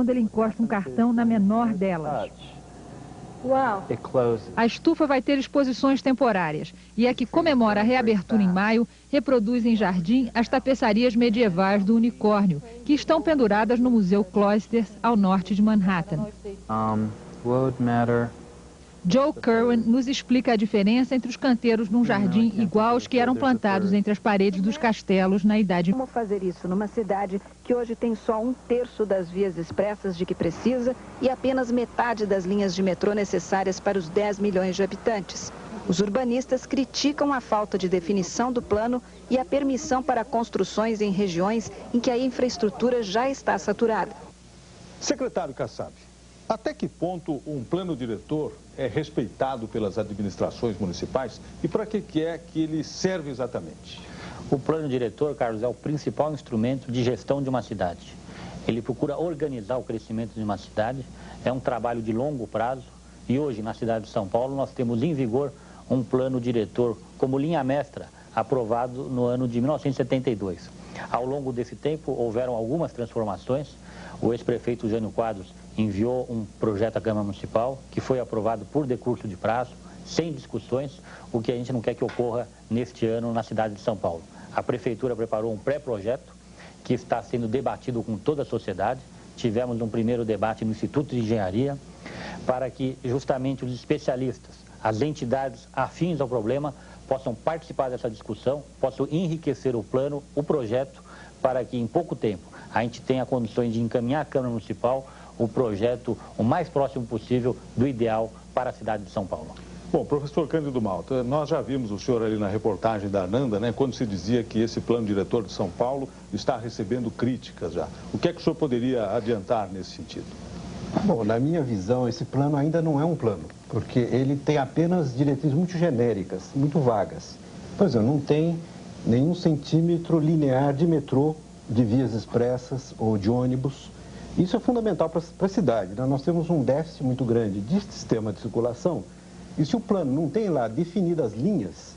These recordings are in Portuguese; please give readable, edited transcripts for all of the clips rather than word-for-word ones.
quando ele encosta um cartão na menor delas. Uau! A estufa vai ter exposições temporárias e a que comemora a reabertura em maio reproduz em jardim as tapeçarias medievais do unicórnio, que estão penduradas no Museu Cloisters, ao norte de Manhattan. Joe Kerwin nos explica a diferença entre os canteiros num jardim igual aos que eram plantados entre as paredes dos castelos na Idade Média. Como fazer isso numa cidade que hoje tem só 1/3 das vias expressas de que precisa e apenas metade das linhas de metrô necessárias para os 10 milhões de habitantes? Os urbanistas criticam a falta de definição do plano e a permissão para construções em regiões em que a infraestrutura já está saturada. Secretário Kassab, até que ponto um plano diretor é respeitado pelas administrações municipais e para que é que ele serve exatamente? O plano diretor, Carlos, é o principal instrumento de gestão de uma cidade. Ele procura organizar o crescimento de uma cidade, é um trabalho de longo prazo e hoje na cidade de São Paulo nós temos em vigor um plano diretor como linha mestra aprovado no ano de 1972. Ao longo desse tempo houveram algumas transformações. O ex-prefeito Jânio Quadros enviou um projeto à Câmara Municipal que foi aprovado por decurso de prazo, sem discussões, o que a gente não quer que ocorra neste ano na cidade de São Paulo. A Prefeitura preparou um pré-projeto que está sendo debatido com toda a sociedade. Tivemos um primeiro debate no Instituto de Engenharia para que justamente os especialistas, as entidades afins ao problema, possam participar dessa discussão, possam enriquecer o plano, o projeto, para que em pouco tempo a gente tenha condições de encaminhar à Câmara Municipal o projeto o mais próximo possível do ideal para a cidade de São Paulo. Bom, professor Cândido Malta, nós já vimos o senhor ali na reportagem da Ananda, né, quando se dizia que esse plano diretor de São Paulo está recebendo críticas já. O que é que o senhor poderia adiantar nesse sentido? Bom, na minha visão, esse plano ainda não é um plano, porque ele tem apenas diretrizes muito genéricas, muito vagas. Por exemplo, não tem nenhum centímetro linear de metrô, de vias expressas ou de ônibus. Isso é fundamental para a cidade, né? Nós temos um déficit muito grande de sistema de circulação e se o plano não tem lá definidas as linhas,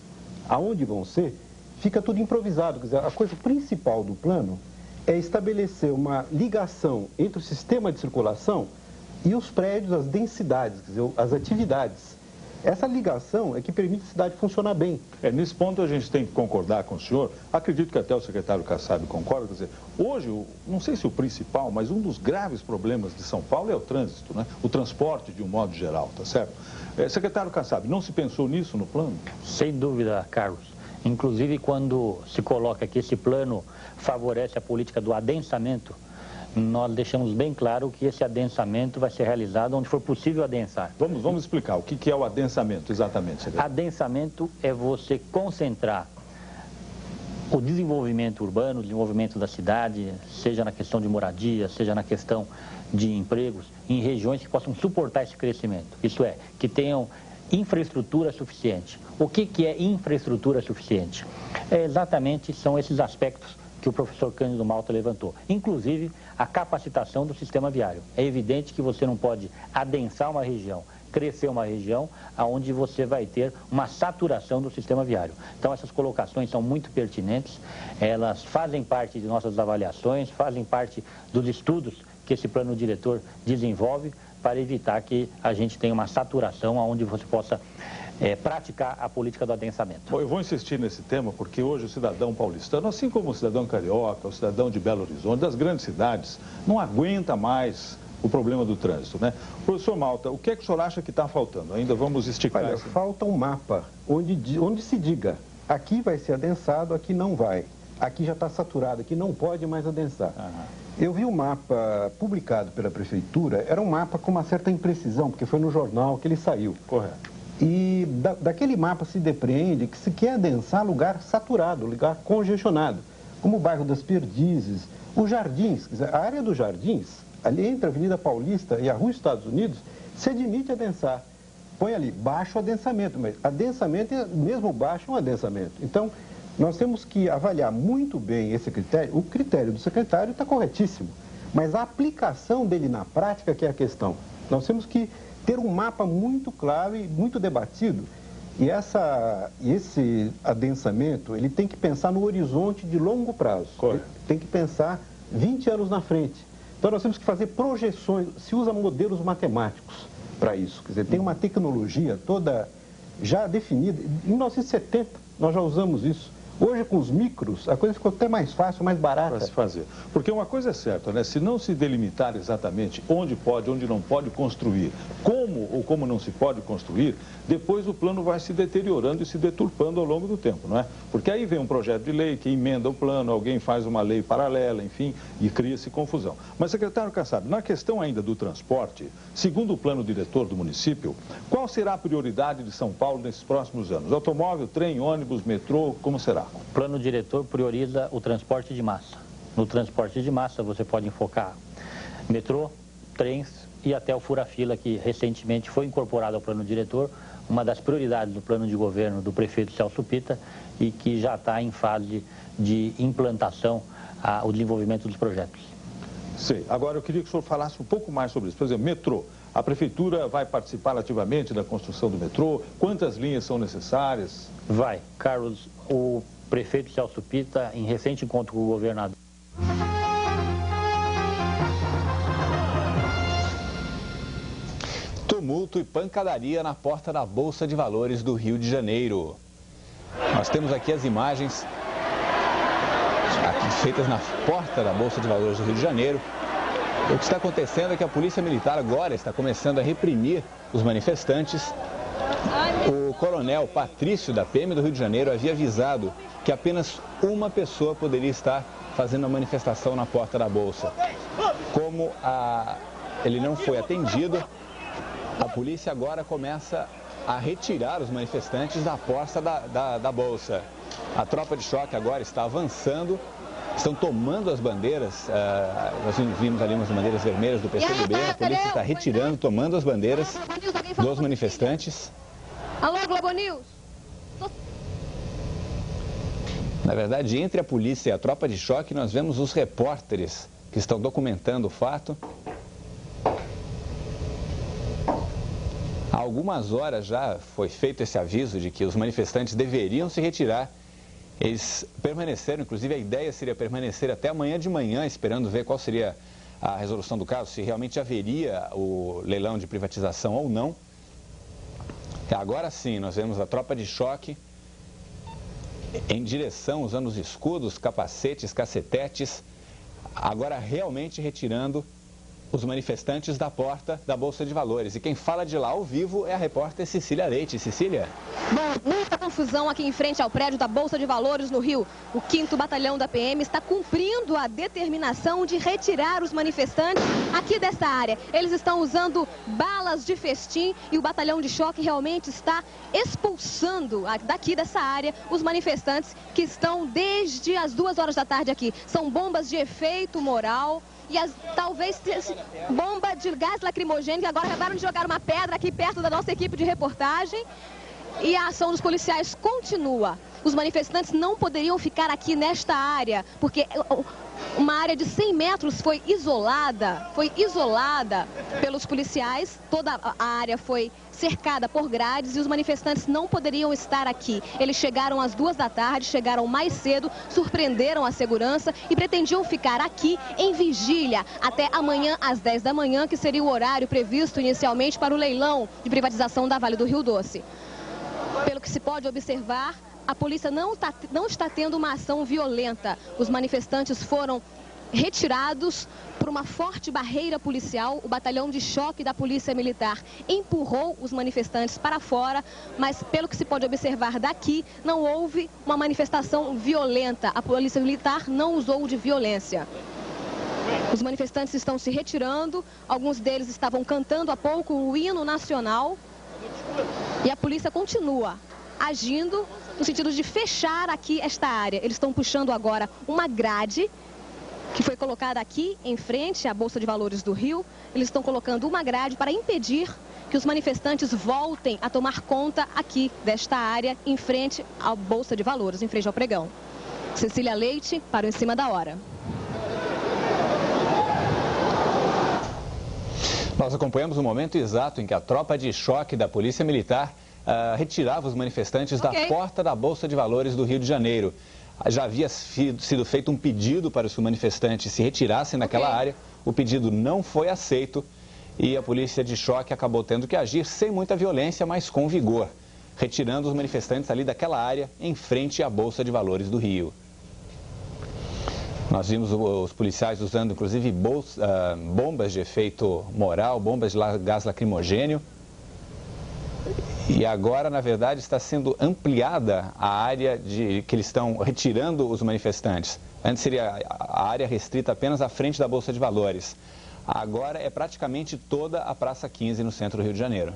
aonde vão ser, fica tudo improvisado. Quer dizer, a coisa principal do plano é estabelecer uma ligação entre o sistema de circulação e os prédios, as densidades, quer dizer, as atividades. Essa ligação é que permite a cidade funcionar bem. Nesse ponto a gente tem que concordar com o senhor, acredito que até o secretário Kassab concorda, quer dizer, hoje, não sei se o principal, mas um dos graves problemas de São Paulo é o trânsito, né? O transporte de um modo geral, tá certo? Secretário Kassab, não se pensou nisso no plano? Sem dúvida, Carlos. Inclusive, quando se coloca que esse plano favorece a política do adensamento, nós deixamos bem claro que esse adensamento vai ser realizado onde for possível adensar. Vamos explicar o que é o adensamento exatamente, secretário. Adensamento é você concentrar o desenvolvimento urbano, o desenvolvimento da cidade, seja na questão de moradia, seja na questão de empregos, em regiões que possam suportar esse crescimento. Isso é, que tenham infraestrutura suficiente. O que é infraestrutura suficiente? Exatamente são esses aspectos que o professor Cândido Malta levantou. Inclusive, a capacitação do sistema viário. É evidente que você não pode adensar uma região, crescer uma região, onde você vai ter uma saturação do sistema viário. Então, essas colocações são muito pertinentes, elas fazem parte de nossas avaliações, fazem parte dos estudos que esse plano diretor desenvolve para evitar que a gente tenha uma saturação onde você possa praticar a política do adensamento. Bom, eu vou insistir nesse tema porque hoje o cidadão paulistano, assim como o cidadão carioca, o cidadão de Belo Horizonte, das grandes cidades, não aguenta mais o problema do trânsito, né? Professor Malta, o que é que o senhor acha que está faltando? Ainda vamos esticar. Olha, falta um mapa onde se diga, aqui vai ser adensado, aqui não vai. Aqui já está saturado, aqui não pode mais adensar. Eu vi um mapa publicado pela prefeitura, era um mapa com uma certa imprecisão, porque foi no jornal que ele saiu. Correto. E daquele mapa se depreende que se quer adensar lugar saturado, lugar congestionado, como o bairro das Perdizes, os Jardins, quer dizer, a área dos Jardins, ali entre a Avenida Paulista e a Rua Estados Unidos, se admite adensar. Põe ali, baixo adensamento, mas adensamento, mesmo baixo, é um adensamento. Então, nós temos que avaliar muito bem esse critério. O critério do secretário está corretíssimo, mas a aplicação dele na prática que é a questão. Nós temos que ter um mapa muito claro e muito debatido. E esse adensamento, ele tem que pensar no horizonte de longo prazo. Correto. Ele tem que pensar 20 anos na frente. Então nós temos que fazer projeções, se usa modelos matemáticos para isso. Quer dizer, tem uma tecnologia toda já definida. Em 1970 nós já usamos isso. Hoje, com os micros, a coisa ficou até mais fácil, mais barata. Para se fazer. Porque uma coisa é certa, né? Se não se delimitar exatamente onde pode, onde não pode construir, como ou como não se pode construir, depois o plano vai se deteriorando e se deturpando ao longo do tempo, não é? Porque aí vem um projeto de lei que emenda o plano, alguém faz uma lei paralela, enfim, e cria-se confusão. Mas, secretário Kassab, na questão ainda do transporte, segundo o plano diretor do município, qual será a prioridade de São Paulo nesses próximos anos? Automóvel, trem, ônibus, metrô, como será? O plano diretor prioriza o transporte de massa. No transporte de massa você pode enfocar metrô, trens e até o fura-fila, que recentemente foi incorporado ao plano diretor, uma das prioridades do plano de governo do prefeito Celso Pitta e que já está em fase de implantação o desenvolvimento dos projetos. Sei. Agora eu queria que o senhor falasse um pouco mais sobre isso. Por exemplo, metrô. A prefeitura vai participar ativamente da construção do metrô? Quantas linhas são necessárias? Vai. Carlos, o prefeito Celso Pitta, em recente encontro com o governador, tumulto e pancadaria na porta da Bolsa de Valores do Rio de Janeiro. Nós temos aqui as imagens feitas na porta da Bolsa de Valores do Rio de Janeiro. O que está acontecendo é que a Polícia Militar agora está começando a reprimir os manifestantes. O coronel Patrício da PM do Rio de Janeiro havia avisado que apenas uma pessoa poderia estar fazendo a manifestação na porta da Bolsa. Como ele não foi atendido, a polícia agora começa a retirar os manifestantes da porta da Bolsa. A tropa de choque agora está avançando, estão tomando as bandeiras, nós vimos ali umas bandeiras vermelhas do PCdoB, a polícia está retirando, tomando as bandeiras dos manifestantes. Alô, Globo News? Na verdade, entre a polícia e a tropa de choque, nós vemos os repórteres que estão documentando o fato. Há algumas horas já foi feito esse aviso de que os manifestantes deveriam se retirar. Eles permaneceram, inclusive a ideia seria permanecer até amanhã de manhã, esperando ver qual seria a resolução do caso, se realmente haveria o leilão de privatização ou não. Agora sim, nós vemos a tropa de choque em direção, usando os escudos, capacetes, cacetetes, agora realmente retirando os manifestantes da porta da Bolsa de Valores. E quem fala de lá ao vivo é a repórter Cecília Leite. Cecília? Bom, muita confusão aqui em frente ao prédio da Bolsa de Valores no Rio. O 5º Batalhão da PM está cumprindo a determinação de retirar os manifestantes aqui dessa área. Eles estão usando balas de festim e o Batalhão de Choque realmente está expulsando daqui dessa área os manifestantes que estão desde as 2 horas da tarde aqui. São bombas de efeito moral e talvez bomba de gás lacrimogêneo, que agora acabaram de jogar uma pedra aqui perto da nossa equipe de reportagem. E a ação dos policiais continua. Os manifestantes não poderiam ficar aqui nesta área, porque uma área de 100 metros foi isolada pelos policiais. Toda a área foi cercada por grades e os manifestantes não poderiam estar aqui. Eles chegaram às 2 da tarde, chegaram mais cedo, surpreenderam a segurança e pretendiam ficar aqui em vigília até amanhã às 10 da manhã, que seria o horário previsto inicialmente para o leilão de privatização da Vale do Rio Doce. Pelo que se pode observar, a polícia não está tendo uma ação violenta. Os manifestantes foram retirados por uma forte barreira policial. O batalhão de choque da Polícia Militar empurrou os manifestantes para fora, mas pelo que se pode observar daqui, não houve uma manifestação violenta. A Polícia Militar não usou de violência. Os manifestantes estão se retirando, alguns deles estavam cantando há pouco o hino nacional e a polícia continua agindo no sentido de fechar aqui esta área. Eles estão puxando agora uma grade que foi colocada aqui em frente à Bolsa de Valores do Rio. Eles estão colocando uma grade para impedir que os manifestantes voltem a tomar conta aqui desta área em frente à Bolsa de Valores, em frente ao pregão. Cecília Leite, para o Em Cima da Hora. Nós acompanhamos o momento exato em que a tropa de choque da Polícia Militar retirava os manifestantes da porta da Bolsa de Valores do Rio de Janeiro. Já havia sido feito um pedido para os manifestantes se retirassem daquela área. o pedido não foi aceito e a polícia de choque acabou tendo que agir sem muita violência, mas com vigor, retirando os manifestantes ali daquela área em frente à Bolsa de Valores do Rio. Nós vimos os policiais usando, inclusive, bombas de efeito moral, bombas de gás lacrimogênio. E agora, na verdade, está sendo ampliada a área que eles estão retirando os manifestantes. Antes seria a área restrita apenas à frente da Bolsa de Valores. Agora é praticamente toda a Praça 15 no centro do Rio de Janeiro.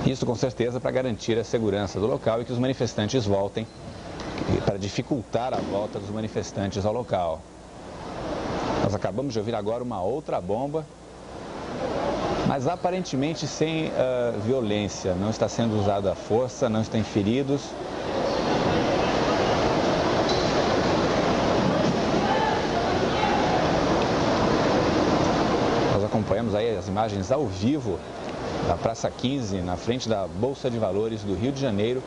Isso, com certeza, para garantir a segurança do local e que os manifestantes voltem, para dificultar a volta dos manifestantes ao local. Nós acabamos de ouvir agora uma outra bomba, mas aparentemente sem violência. Não está sendo usada a força, não tem feridos. Nós acompanhamos aí as imagens ao vivo da Praça 15, na frente da Bolsa de Valores do Rio de Janeiro,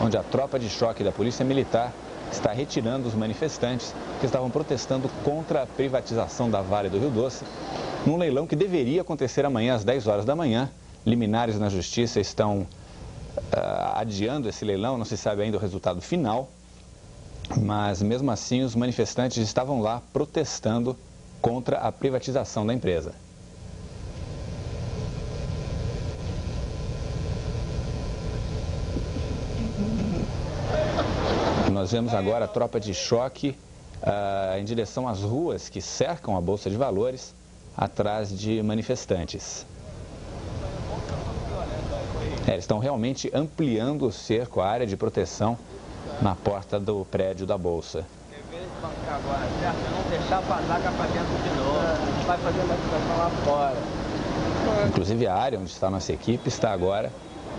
onde a tropa de choque da Polícia Militar está retirando os manifestantes que estavam protestando contra a privatização da Vale do Rio Doce, num leilão que deveria acontecer amanhã às 10 horas da manhã. Liminares na Justiça estão adiando esse leilão, não se sabe ainda o resultado final, mas mesmo assim os manifestantes estavam lá protestando contra a privatização da empresa. Nós vemos agora a tropa de choque em direção às ruas que cercam a Bolsa de Valores, atrás de manifestantes. Eles estão realmente ampliando o cerco, a área de proteção na porta do prédio da Bolsa. Agora, certo? Não deixar vazar para dentro de novo. A gente vai fazer uma situação lá fora. Inclusive a área onde está a nossa equipe está agora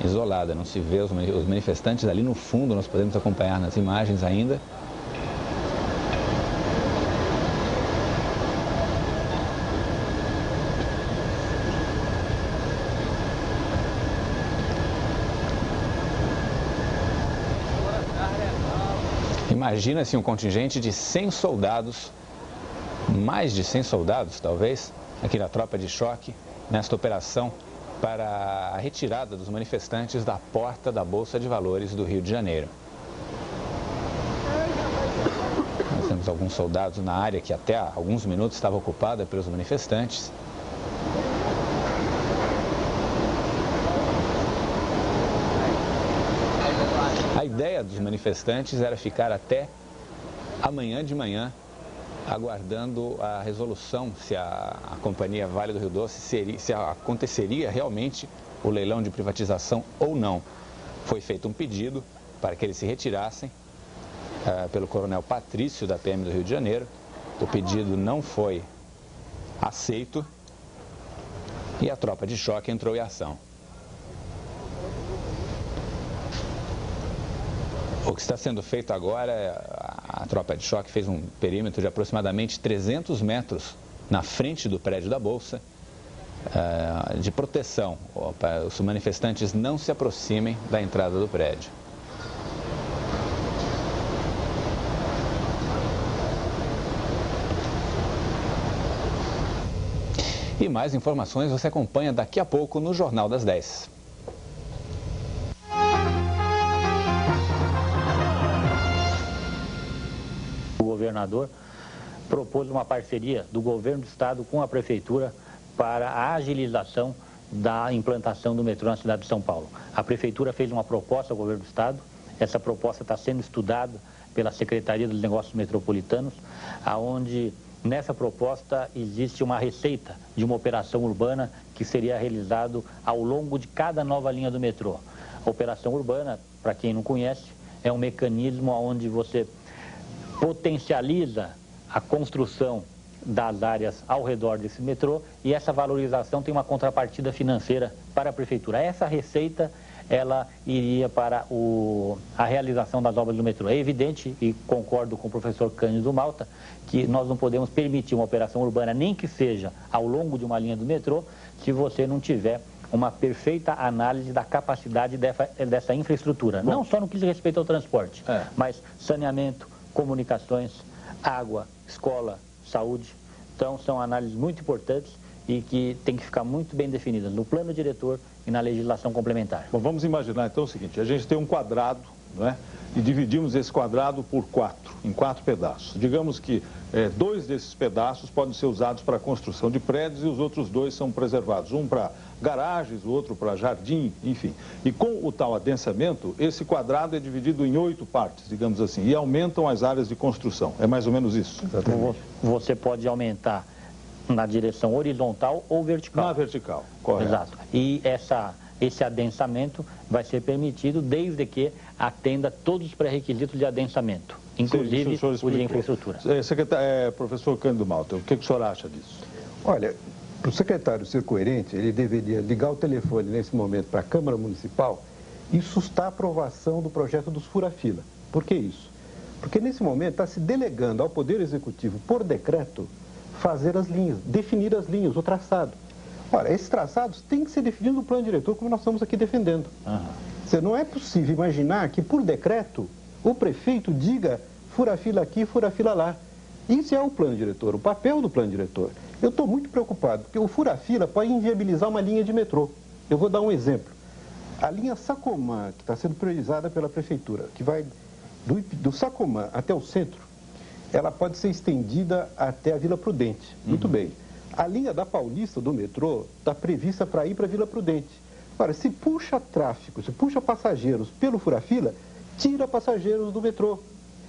isolada, não se vê os manifestantes ali no fundo, nós podemos acompanhar nas imagens ainda. Imagina-se um contingente de 100 soldados, mais de 100 soldados talvez, aqui na tropa de choque, nesta operação para a retirada dos manifestantes da porta da Bolsa de Valores do Rio de Janeiro. Nós temos alguns soldados na área que até há alguns minutos estava ocupada pelos manifestantes. A ideia dos manifestantes era ficar até amanhã de manhã aguardando a resolução se a Companhia Vale do Rio Doce se aconteceria realmente o leilão de privatização ou não. Foi feito um pedido para que eles se retirassem pelo coronel Patrício da PM do Rio de Janeiro. O pedido não foi aceito e a tropa de choque entrou em ação. O que está sendo feito agora, a tropa de choque fez um perímetro de aproximadamente 300 metros na frente do prédio da Bolsa, de proteção, para os manifestantes não se aproximem da entrada do prédio. E mais informações você acompanha daqui a pouco no Jornal das 10. O governador propôs uma parceria do governo do estado com a prefeitura para a agilização da implantação do metrô na cidade de São Paulo. A prefeitura fez uma proposta ao governo do estado, essa proposta está sendo estudada pela Secretaria dos Negócios Metropolitanos, aonde nessa proposta existe uma receita de uma operação urbana que seria realizado ao longo de cada nova linha do metrô. A operação urbana, para quem não conhece, é um mecanismo onde você potencializa a construção das áreas ao redor desse metrô e essa valorização tem uma contrapartida financeira para a prefeitura. Essa receita, ela iria para a realização das obras do metrô. É evidente, e concordo com o professor Cândido Malta, que nós não podemos permitir uma operação urbana, nem que seja ao longo de uma linha do metrô, se você não tiver uma perfeita análise da capacidade dessa infraestrutura. Bom, não só no que diz respeito ao transporte, mas saneamento, comunicações, água, escola, saúde. Então, são análises muito importantes e que tem que ficar muito bem definidas no plano diretor e na legislação complementar. Bom, vamos imaginar então o seguinte, a gente tem um quadrado, não é? E dividimos esse quadrado por em 4 pedaços. Digamos que 2 desses pedaços podem ser usados para a construção de prédios e os outros 2 são preservados. Um para garagens, o outro para jardim, enfim. E com o tal adensamento, esse quadrado é dividido em 8 partes, digamos assim, e aumentam as áreas de construção. É mais ou menos isso. Exatamente. Você pode aumentar na direção horizontal ou vertical. Na vertical, correto. Exato. E esse adensamento vai ser permitido desde que atenda todos os pré-requisitos de adensamento, inclusive o de infraestrutura. Professor Cândido Malta, o que o senhor acha disso? Olha, para o secretário ser coerente, ele deveria ligar o telefone nesse momento para a Câmara Municipal e sustar a aprovação do projeto dos fura-fila. Por que isso? Porque nesse momento está se delegando ao Poder Executivo, por decreto, fazer as linhas, definir as linhas, o traçado. Ora, esses traçados têm que ser definidos no plano diretor, como nós estamos aqui defendendo. Não é possível imaginar que, por decreto, o prefeito diga fura-fila aqui, fura-fila lá. Isso é o plano diretor, o papel do plano diretor. Eu estou muito preocupado, porque o fura-fila pode inviabilizar uma linha de metrô. Eu vou dar um exemplo. A linha Sacomã, que está sendo priorizada pela prefeitura, que vai do Sacomã até o centro, ela pode ser estendida até a Vila Prudente. Muito bem. A linha da Paulista do metrô está prevista para ir para a Vila Prudente. Agora, se puxa tráfego, se puxa passageiros pelo fura-fila, tira passageiros do metrô.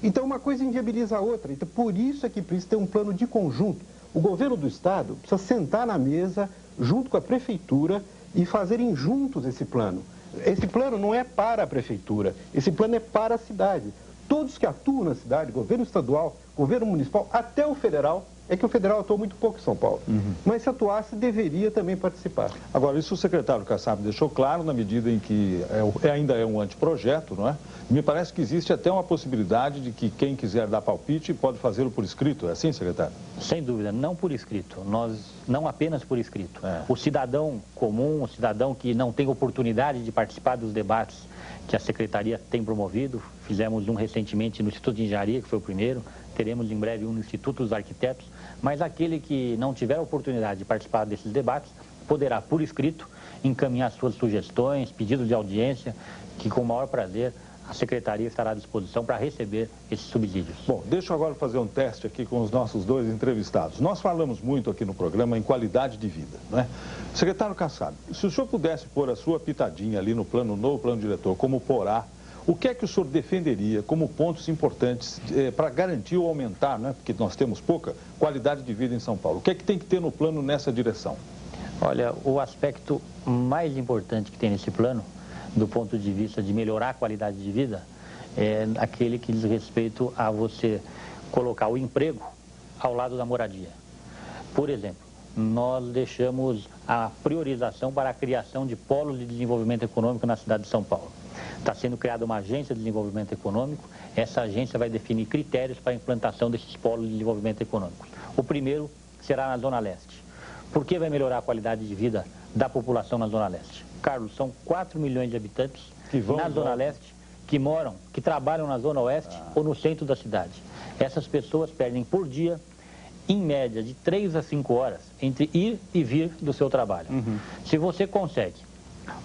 Então, uma coisa inviabiliza a outra. Então, por isso é que precisa ter um plano de conjunto. O governo do estado precisa sentar na mesa, junto com a prefeitura, e fazerem juntos esse plano. Esse plano não é para a prefeitura, esse plano é para a cidade. Todos que atuam na cidade, governo estadual, governo municipal, até o federal, é que o federal atuou muito pouco em São Paulo. Mas se atuasse, deveria também participar. Agora, isso o secretário Kassab deixou claro na medida em que ainda é um anteprojeto, não é? Me parece que existe até uma possibilidade de que quem quiser dar palpite pode fazê-lo por escrito. É assim, secretário? Sem dúvida, não por escrito. Não apenas por escrito. O cidadão comum, o cidadão que não tem oportunidade de participar dos debates que a Secretaria tem promovido, fizemos um recentemente no Instituto de Engenharia, que foi o primeiro, teremos em breve um no Instituto dos Arquitetos, mas aquele que não tiver a oportunidade de participar desses debates poderá, por escrito, encaminhar suas sugestões, pedidos de audiência, que com o maior prazer a Secretaria estará à disposição para receber esses subsídios. Bom, deixa eu agora fazer um teste aqui com os nossos 2 entrevistados. Nós falamos muito aqui no programa em qualidade de vida, não é? Secretário Kassab, se o senhor pudesse pôr a sua pitadinha ali no novo plano diretor, como porá, o que é que o senhor defenderia como pontos importantes para garantir ou aumentar, né? Porque nós temos pouca qualidade de vida em São Paulo. O que é que tem que ter no plano nessa direção? Olha, o aspecto mais importante que tem nesse plano, do ponto de vista de melhorar a qualidade de vida, é aquele que diz respeito a você colocar o emprego ao lado da moradia. Por exemplo, nós deixamos a priorização para a criação de polos de desenvolvimento econômico na cidade de São Paulo. Está sendo criada uma agência de desenvolvimento econômico. Essa agência vai definir critérios para a implantação desses polos de desenvolvimento econômico. O primeiro será na Zona Leste. Por que vai melhorar a qualidade de vida da população na Zona Leste? Carlos, são 4 milhões de habitantes na Zona Leste que trabalham na Zona Oeste ou no centro da cidade. Essas pessoas perdem por dia, em média, de 3 a 5 horas entre ir e vir do seu trabalho. Se você consegue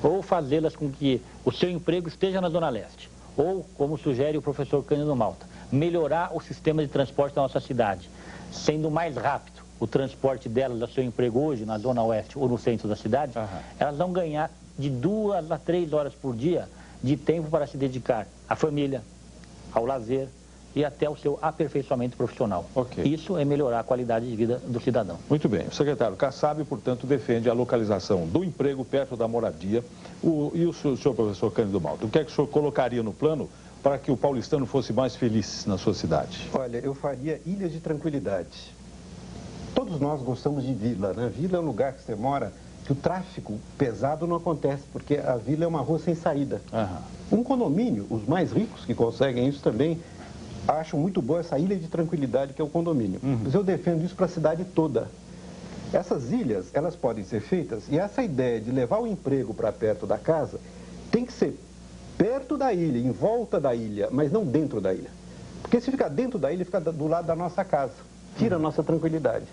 ou fazê-las com que o seu emprego esteja na Zona Leste, ou, como sugere o professor Cândido Malta, melhorar o sistema de transporte da nossa cidade, sendo mais rápido o transporte delas ao seu emprego hoje na Zona Oeste ou no centro da cidade, elas vão ganhar de 2 a 3 horas por dia de tempo para se dedicar à família, ao lazer e até ao seu aperfeiçoamento profissional. Isso é melhorar a qualidade de vida do cidadão. Muito bem. O secretário Kassab, portanto, defende a localização do emprego perto da moradia. E o senhor professor Cândido Malta, o que é que o senhor colocaria no plano para que o paulistano fosse mais feliz na sua cidade? Olha, eu faria ilhas de tranquilidade. Todos nós gostamos de vila, né? Vila é um lugar que você mora, que o tráfego pesado não acontece, porque a vila é uma rua sem saída. Um condomínio, os mais ricos que conseguem isso também, acham muito boa essa ilha de tranquilidade que é o condomínio. Mas eu defendo isso para a cidade toda. Essas ilhas, elas podem ser feitas, e essa ideia de levar o emprego para perto da casa tem que ser perto da ilha, em volta da ilha, mas não dentro da ilha. Porque se ficar dentro da ilha, fica do lado da nossa casa, tira a nossa tranquilidade.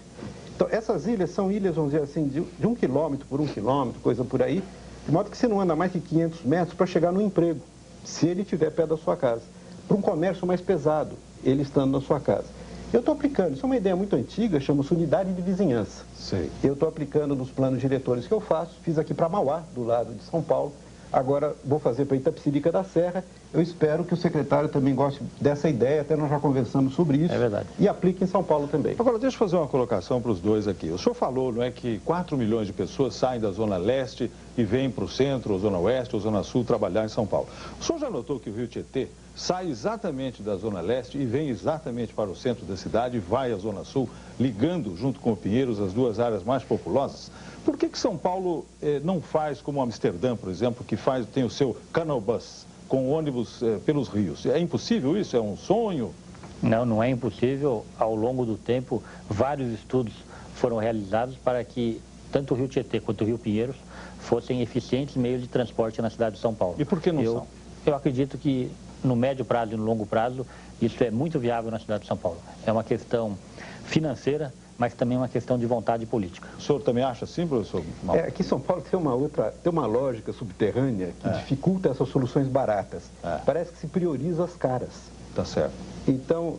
Então, essas ilhas são ilhas, vamos dizer assim, de 1 quilômetro por 1 quilômetro, coisa por aí, de modo que você não anda mais que 500 metros para chegar no emprego, se ele estiver perto da sua casa. Para um comércio mais pesado, ele estando na sua casa. Eu estou aplicando, isso é uma ideia muito antiga, chama-se unidade de vizinhança. Sei. Eu estou aplicando nos planos diretores que eu faço, fiz aqui para Mauá, do lado de São Paulo, agora vou fazer para Itapecerica da Serra. Eu espero que o secretário também goste dessa ideia, até nós já conversamos sobre isso. É verdade. E aplique em São Paulo também. Agora, deixa eu fazer uma colocação para os dois aqui. O senhor falou, não é, que 4 milhões de pessoas saem da Zona Leste e vêm para o centro, ou Zona Oeste, ou Zona Sul, trabalhar em São Paulo. O senhor já notou que o Rio Tietê sai exatamente da Zona Leste e vem exatamente para o centro da cidade e vai à Zona Sul, ligando, junto com o Pinheiros, as duas áreas mais populosas? Por que São Paulo não faz como Amsterdã, por exemplo, que tem o seu canal bus, com ônibus pelos rios? É impossível isso? É um sonho? Não, não é impossível. Ao longo do tempo, vários estudos foram realizados para que tanto o Rio Tietê quanto o Rio Pinheiros fossem eficientes meios de transporte na cidade de São Paulo. E por que não são? Eu acredito que no médio prazo e no longo prazo, isso é muito viável na cidade de São Paulo. É uma questão financeira, mas também uma questão de vontade política. O senhor também acha assim, professor? Aqui em São Paulo tem uma lógica subterrânea que dificulta essas soluções baratas. Parece que se prioriza as caras. Tá certo. Então,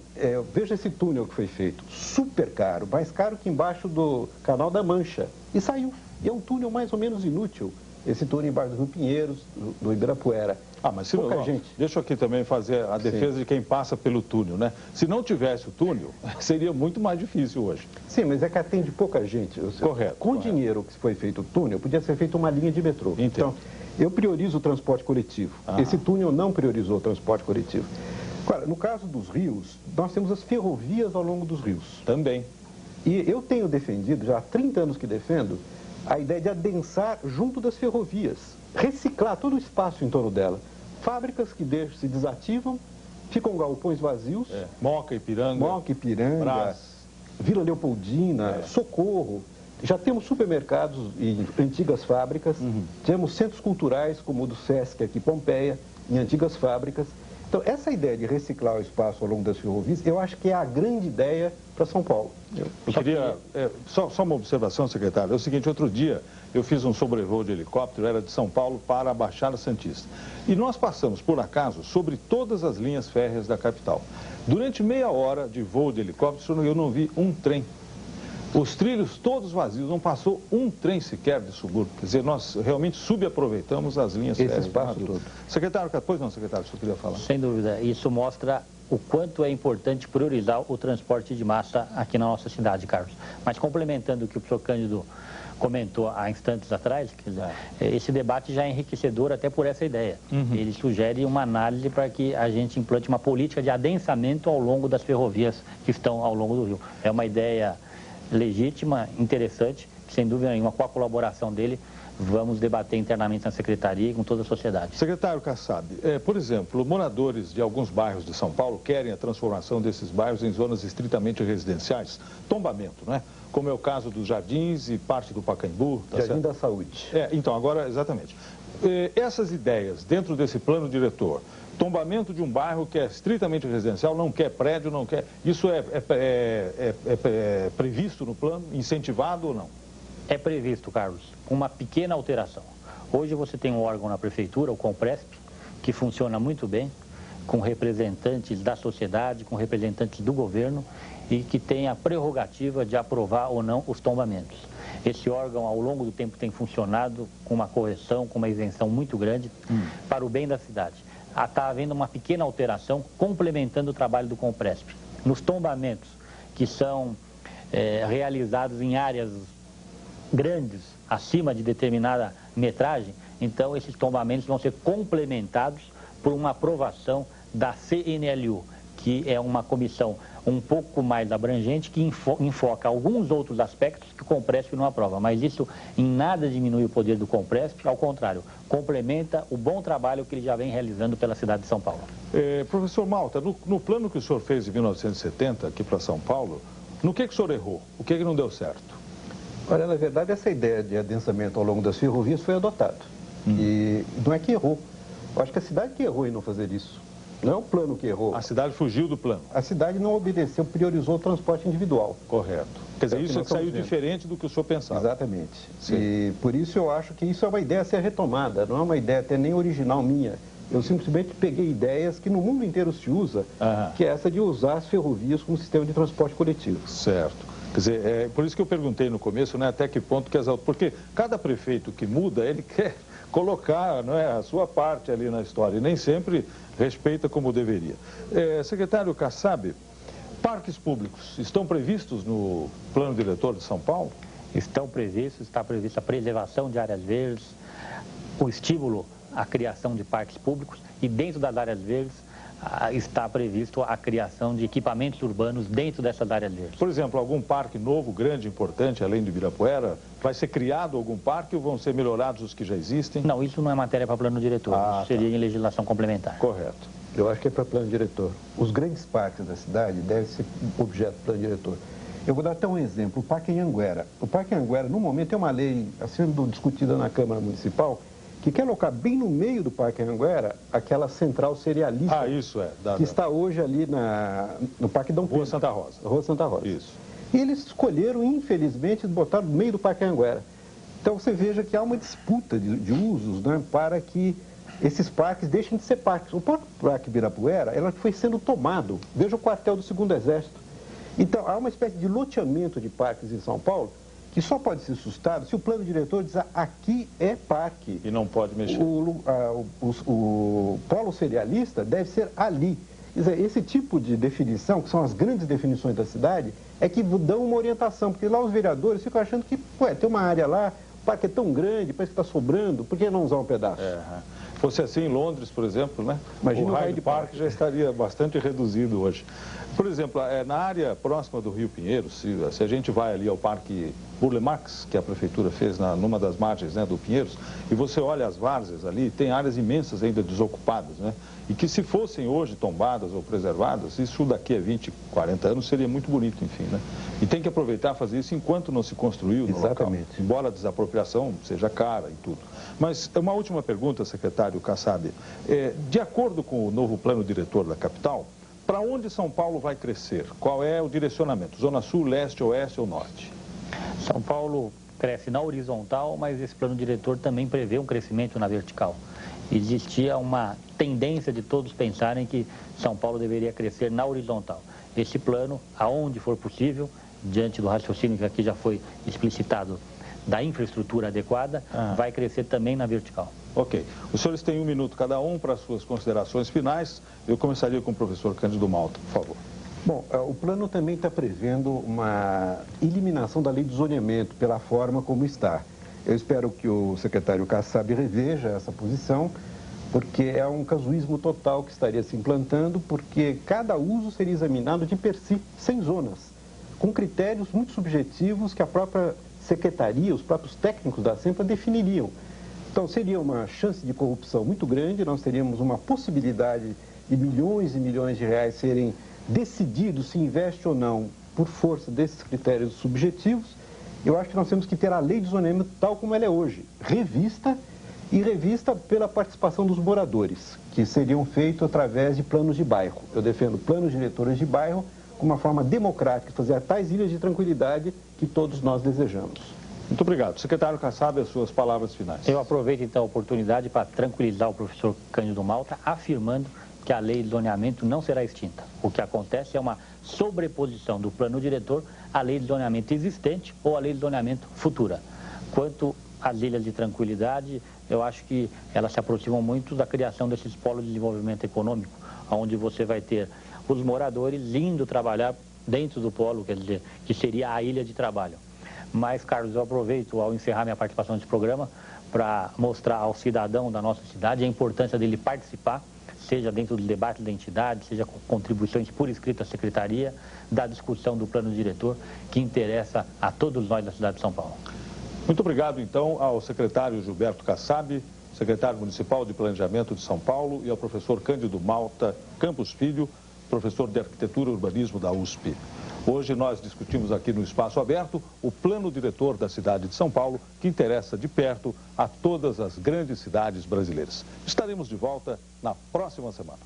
veja esse túnel que foi feito, super caro, mais caro que embaixo do Canal da Mancha. E saiu. E é um túnel mais ou menos inútil, esse túnel embaixo do Rio Pinheiros, do Ibirapuera. Mas se não, gente. Deixa eu aqui também fazer a defesa de quem passa pelo túnel, né? Se não tivesse o túnel, seria muito mais difícil hoje. Sim, mas é que atende pouca gente. Correto. Com o dinheiro que foi feito o túnel, podia ser feita uma linha de metrô. Entendo. Então, eu priorizo o transporte coletivo. Esse túnel não priorizou o transporte coletivo. Agora, no caso dos rios, nós temos as ferrovias ao longo dos rios. Também. E eu tenho defendido, já há 30 anos que defendo, a ideia de adensar junto das ferrovias, reciclar todo o espaço em torno dela. Fábricas que se desativam, ficam galpões vazios. Moca, Ipiranga, Brás, Vila Leopoldina, Socorro. Já temos supermercados e antigas fábricas, temos centros culturais como o do Sesc aqui em Pompeia, em antigas fábricas. Então, essa ideia de reciclar o espaço ao longo das ferrovias, eu acho que é a grande ideia para São Paulo. Eu queria, só uma observação, secretário. É o seguinte, outro dia eu fiz um sobrevoo de helicóptero, era de São Paulo para a Baixada Santista. E nós passamos, por acaso, sobre todas as linhas férreas da capital. Durante meia hora de voo de helicóptero, eu não vi um trem. Os trilhos todos vazios, não passou um trem sequer de subúrbio. Quer dizer, nós realmente subaproveitamos as linhas férreas. Esse espaço todo. Secretário, pois não, secretário, o senhor queria falar? Sem dúvida, isso mostra o quanto é importante priorizar o transporte de massa aqui na nossa cidade, Carlos. Mas complementando o que o professor Cândido comentou há instantes atrás, quer dizer, esse debate já é enriquecedor até por essa ideia. Ele sugere uma análise para que a gente implante uma política de adensamento ao longo das ferrovias que estão ao longo do rio. É uma ideia legítima, interessante, que sem dúvida nenhuma, com a colaboração dele, vamos debater internamente na secretaria e com toda a sociedade. Secretário Kassab, por exemplo, moradores de alguns bairros de São Paulo querem a transformação desses bairros em zonas estritamente residenciais, tombamento, né? Como é o caso dos Jardins e parte do Pacaembu. Jardim da Saúde. Então, agora, exatamente. Essas ideias, dentro desse plano diretor, tombamento de um bairro que é estritamente residencial, não quer prédio, não quer... Isso é previsto no plano, incentivado ou não? É previsto, Carlos, com uma pequena alteração. Hoje você tem um órgão na prefeitura, o Compresp, que funciona muito bem, com representantes da sociedade, com representantes do governo e que tem a prerrogativa de aprovar ou não os tombamentos. Esse órgão, ao longo do tempo, tem funcionado com uma correção, com uma isenção muito grande para o bem da cidade. Está havendo uma pequena alteração complementando o trabalho do Compresp. Nos tombamentos que são realizados em áreas grandes, acima de determinada metragem, então esses tombamentos vão ser complementados por uma aprovação da CNLU, que é uma comissão um pouco mais abrangente, que enfoca alguns outros aspectos que o Compresp não aprova. Mas isso em nada diminui o poder do Compresp, ao contrário, complementa o bom trabalho que ele já vem realizando pela cidade de São Paulo. Professor Malta, no plano que o senhor fez em 1970 aqui para São Paulo, no que o senhor errou? O que não deu certo? Olha, na verdade, essa ideia de adensamento ao longo das ferrovias foi adotada. E não é que errou. Eu acho que a cidade que errou em não fazer isso. Não é o plano que errou. A cidade fugiu do plano. A cidade não obedeceu, priorizou o transporte individual. Correto. Quer dizer, isso é que saiu diferente do que o senhor pensava. Exatamente. Sim. E por isso eu acho que isso é uma ideia a ser retomada, não é uma ideia até nem original minha. Eu simplesmente peguei ideias que no mundo inteiro se usa, que é essa de usar as ferrovias como sistema de transporte coletivo. Certo. Quer dizer, é por isso que eu perguntei no começo, né, até que ponto que porque cada prefeito que muda, ele quer colocar, não é, a sua parte ali na história e nem sempre respeita como deveria. Secretário Kassab, parques públicos estão previstos no plano diretor de São Paulo? Estão previstos, está prevista a preservação de áreas verdes, o estímulo à criação de parques públicos e dentro das áreas verdes está previsto a criação de equipamentos urbanos dentro dessas áreas verdes. Por exemplo, algum parque novo, grande, importante, além do Ibirapuera, vai ser criado algum parque ou vão ser melhorados os que já existem? Não, isso não é matéria para plano diretor, isso seria em legislação complementar. Correto. Eu acho que é para plano diretor. Os grandes parques da cidade devem ser objeto do plano diretor. Eu vou dar até um exemplo, o Parque Anhanguera. O Parque Anhanguera, no momento, tem uma lei sendo discutida na Câmara Municipal que quer colocar bem no meio do Parque Anhanguera aquela central cerealista que está hoje ali no Parque Dom Pedro. Rua Santa Rosa. Rua Santa Rosa. Isso. E eles escolheram, infelizmente, botar no meio do Parque Anhanguera. Então você veja que há uma disputa de usos, né, para que esses parques deixem de ser parques. O próprio Parque Ibirapuera, ela foi sendo tomado. Veja o quartel do 2º Exército. Então há uma espécie de loteamento de parques em São Paulo que só pode ser sustentado se o plano diretor diz aqui é parque. E não pode mexer. O polo cerealista deve ser ali. Quer dizer, esse tipo de definição, que são as grandes definições da cidade, é que dão uma orientação, porque lá os vereadores ficam achando que, tem uma área lá, o parque é tão grande, parece que está sobrando, por que não usar um pedaço? Fosse assim em Londres, por exemplo, né? Imagina o Hyde Park já estaria bastante reduzido hoje. Por exemplo, na área próxima do Rio Pinheiros, se a gente vai ali ao Parque Burle Marx, que a prefeitura fez numa das margens, né, do Pinheiros, e você olha as várzeas ali, tem áreas imensas ainda desocupadas, né? E que se fossem hoje tombadas ou preservadas, isso daqui a 20, 40 anos seria muito bonito, enfim, né? E tem que aproveitar e fazer isso enquanto não se construiu no local, embora a desapropriação seja cara e tudo. Mas uma última pergunta, secretário Kassab. De acordo com o novo plano diretor da capital, para onde São Paulo vai crescer? Qual é o direcionamento? Zona Sul, Leste, Oeste ou Norte? São Paulo cresce na horizontal, mas esse plano diretor também prevê um crescimento na vertical. Existia uma tendência de todos pensarem que São Paulo deveria crescer na horizontal. Esse plano, aonde for possível, diante do raciocínio que aqui já foi explicitado, da infraestrutura adequada, vai crescer também na vertical. Ok. Os senhores têm 1 minuto cada um para as suas considerações finais. Eu começaria com o professor Cândido Malta, por favor. Bom, o plano também está prevendo uma eliminação da lei do zoneamento pela forma como está. Eu espero que o secretário Kassab reveja essa posição, porque é um casuísmo total que estaria se implantando, porque cada uso seria examinado de per si, sem zonas, com critérios muito subjetivos que a própria secretaria, os próprios técnicos da SEMPA definiriam. Então seria uma chance de corrupção muito grande, nós teríamos uma possibilidade de milhões e milhões de reais serem decididos se investe ou não por força desses critérios subjetivos. Eu acho que nós temos que ter a lei de zoneamento tal como ela é hoje, revista pela participação dos moradores, que seriam feitos através de planos de bairro. Eu defendo planos diretores de bairro como uma forma democrática de fazer tais ilhas de tranquilidade que todos nós desejamos. Muito obrigado. Secretário Kassab, as suas palavras finais. Eu aproveito então a oportunidade para tranquilizar o professor Cândido Malta, afirmando que a lei de zoneamento não será extinta. O que acontece é uma sobreposição do plano diretor à lei de zoneamento existente ou à lei de zoneamento futura. Quanto às ilhas de tranquilidade, eu acho que elas se aproximam muito da criação desses polos de desenvolvimento econômico, onde você vai ter os moradores indo trabalhar dentro do polo, quer dizer, que seria a ilha de trabalho. Mas, Carlos, eu aproveito ao encerrar minha participação nesse programa para mostrar ao cidadão da nossa cidade a importância dele participar, seja dentro do debate da entidade, seja com contribuições por escrito à secretaria, da discussão do plano diretor que interessa a todos nós da cidade de São Paulo. Muito obrigado, então, ao secretário Gilberto Kassab, secretário municipal de Planejamento de São Paulo, e ao professor Cândido Malta Campos Filho, professor de Arquitetura e Urbanismo da USP. Hoje nós discutimos aqui no Espaço Aberto o plano diretor da cidade de São Paulo, que interessa de perto a todas as grandes cidades brasileiras. Estaremos de volta na próxima semana.